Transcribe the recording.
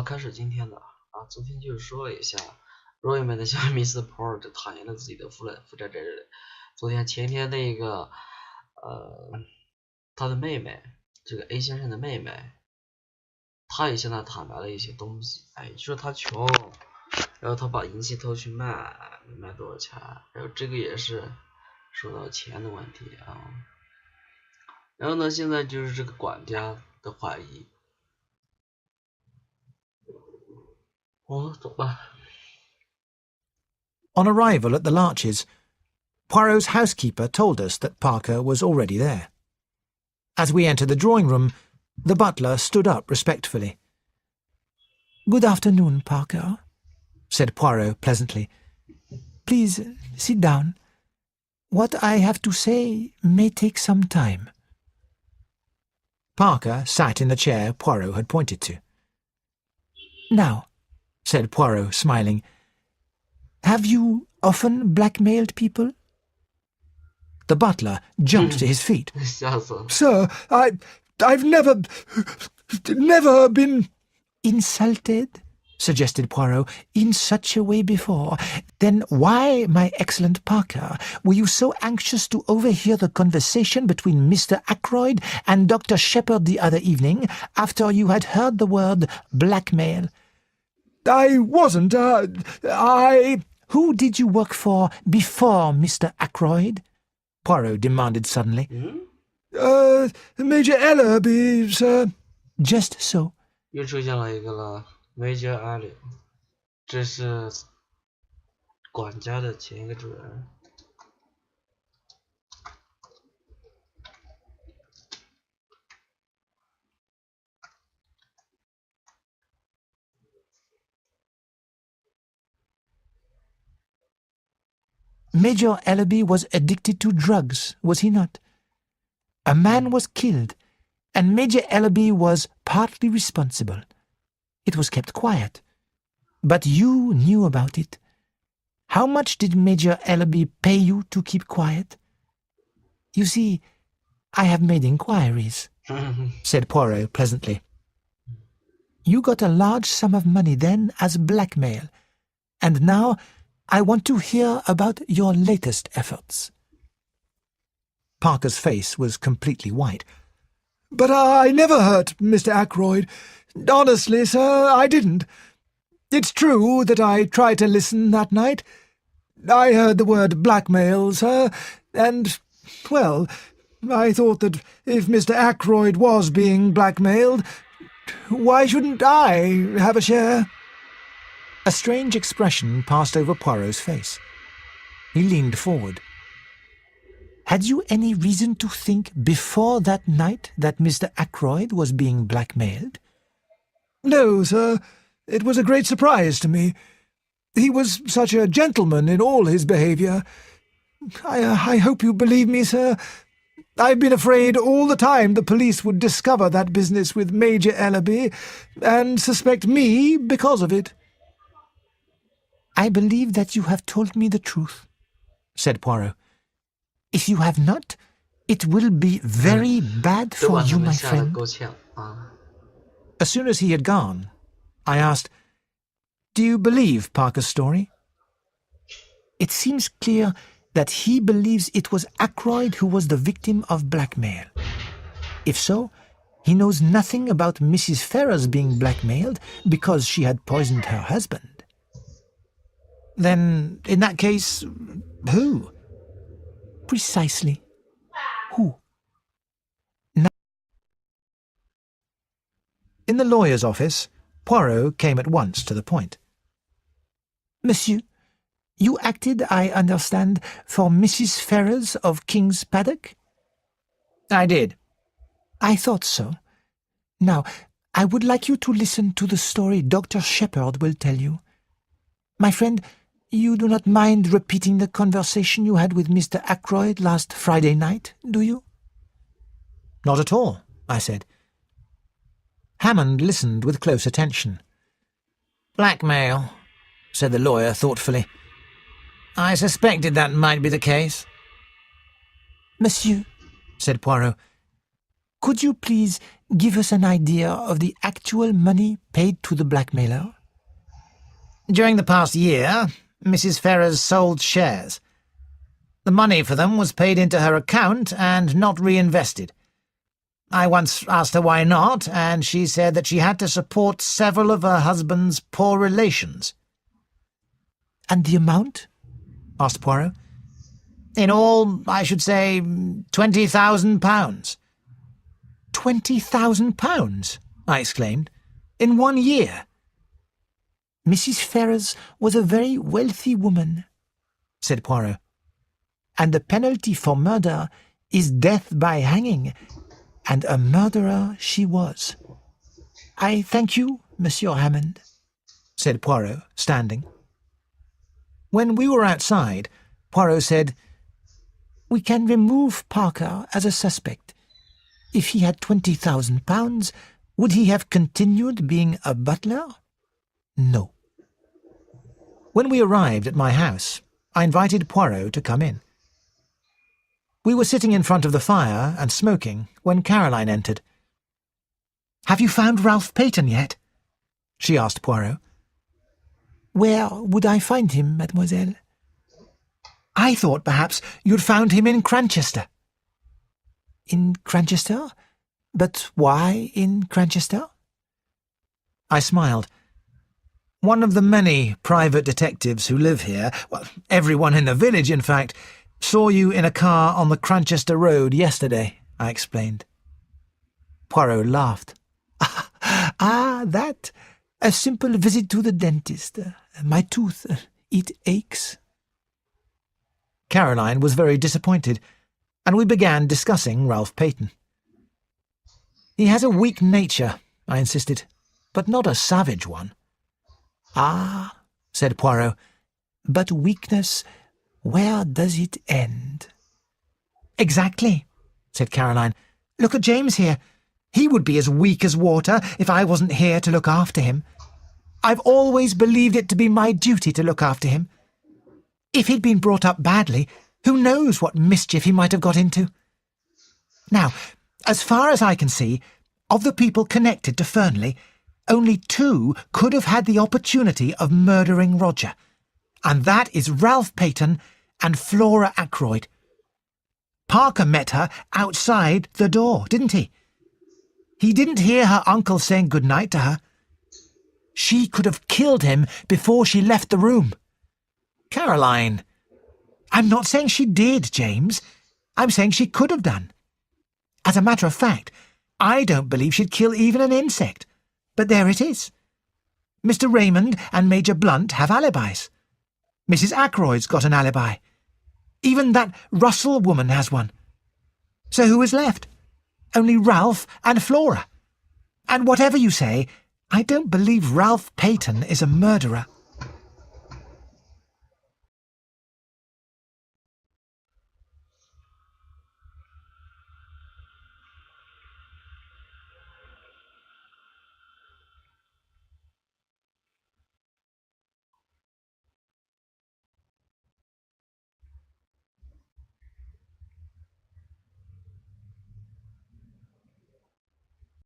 开始今天的昨天就是说了一下 Roy 们的向密斯 Port 坦言了自己的负债之类的。前天那个他的妹妹，这个 A 先生的妹妹，他也向他坦白了一些东西，说他穷，然后他把银器偷去卖多少钱，然后这个也是说到钱的问题然后呢，现在就是这个管家的怀疑。走吧。On arrival at the Larches, Poirot's housekeeper told us that Parker was already there. As we entered the drawing-room, the butler stood up respectfully. "Good afternoon, Parker," said Poirot pleasantly. "Please sit down. What I have to say may take some time." Parker sat in the chair Poirot had pointed to. "Now," said Poirot, smiling, "have you often blackmailed people?" The butler jumped to his feet. "Sir, I've never been—" "Insulted?" suggested Poirot, "in such a way before. Then why, my excellent Parker, were you so anxious to overhear the conversation between Mr. Ackroyd and Dr. Shepherd the other evening, after you had heard the word blackmail?" "I wasn't, Who did you work for before Mr. Ackroyd?" Poirot demanded suddenly. Major Ellerby, sir." "Just so." 又出现了一个了 Major Ellerby， 这是管家的前一个主人。Major Ellerby was addicted to drugs, was he not? A man was killed, and Major Ellerby was partly responsible. It was kept quiet. But you knew about it. How much did Major Ellerby pay you to keep quiet? You see, I have made inquiries," said Poirot pleasantly. "You got a large sum of money then as blackmail, and now I want to hear about your latest efforts." Parker's face was completely white. "But I never hurt Mr. Ackroyd. Honestly, sir, I didn't. It's true that I tried to listen that night. I heard the word blackmail, sir, and, well, I thought that if Mr. Ackroyd was being blackmailed, why shouldn't I have a share?" A strange expression passed over Poirot's face. He leaned forward. "Had you any reason to think before that night that Mr. Ackroyd was being blackmailed?" "No, sir. It was a great surprise to me. He was such a gentleman in all his behaviour. I hope you believe me, sir. I've been afraid all the time the police would discover that business with Major Ellerby and suspect me because of it." "I believe that you have told me the truth," said Poirot. "If you have not, it will be very bad for you, my friend." As soon as he had gone, I asked, "Do you believe Parker's story?" "It seems clear that he believes it was Ackroyd who was the victim of blackmail. If so, he knows nothing about Mrs. Ferrars being blackmailed because she had poisoned her husband." "Then, in that case, who?" "Precisely. Who?" In the lawyer's office, Poirot came at once to the point. "Monsieur, you acted, I understand, for Mrs. Ferrars of King's Paddock?" "I did." "I thought so. Now, I would like you to listen to the story Dr. Shepherd will tell you. My friend, you do not mind repeating the conversation you had with Mr. Ackroyd last Friday night, do you?" "Not at all," I said. Hammond listened with close attention. "Blackmail," said the lawyer thoughtfully. "I suspected that might be the case." "Monsieur," said Poirot, Could you please give us an idea of the actual money paid to the blackmailer? During the past year, Mrs. Ferrers sold shares. The money for them was paid into her account and not reinvested. I once asked her why not, and she said that she had to support several of her husband's poor relations. And the amount? Asked Poirot. In all, I should say £20,000. £20,000? I exclaimed. In 1 year? Mrs. Ferrers was a very wealthy woman, said Poirot. And the penalty for murder is death by hanging, and a murderer she was. I thank you, Monsieur Hammond, said Poirot, standing. When we were outside, Poirot said, We can remove Parker as a suspect. If he had £20,000, would he have continued being a butler? No. When we arrived at my house, I invited Poirot to come in. We were sitting in front of the fire and smoking when Caroline entered. "Have you found Ralph Peyton yet?" she asked Poirot. Where would I find him, mademoiselle? I thought perhaps you'd found him in Cranchester. In Cranchester? But why in Cranchester? I smiled. One of the many private detectives who live here, well, everyone in the village, in fact, saw you in a car on the Cranchester Road yesterday, I explained. Poirot laughed. Ah, that? A simple visit to the dentist. My tooth, it aches. Caroline was very disappointed, and we began discussing Ralph Peyton. He has a weak nature, I insisted, but not a savage one. Ah, said Poirot, but weakness, where does it end? Exactly, said Caroline. Look at James here. He would be as weak as water if I wasn't here to look after him. I've always believed it to be my duty to look after him. If he'd been brought up badly, who knows what mischief he might have got into? Now, as far as I can see, of the people connected to Fernley, only 2 could have had the opportunity of murdering Roger, and that is Ralph Peyton and Flora Ackroyd. Parker met her outside the door, didn't he? He didn't hear her uncle saying good night to her. She could have killed him before she left the room. Caroline, I'm not saying she did, James. I'm saying she could have done. As a matter of fact, I don't believe she'd kill even an insect. But there it is. Mr. Raymond and Major Blunt have alibis. Mrs. Ackroyd's got an alibi. Even that Russell woman has one. So who is left? Only Ralph and Flora. And whatever you say, I don't believe Ralph Peyton is a murderer.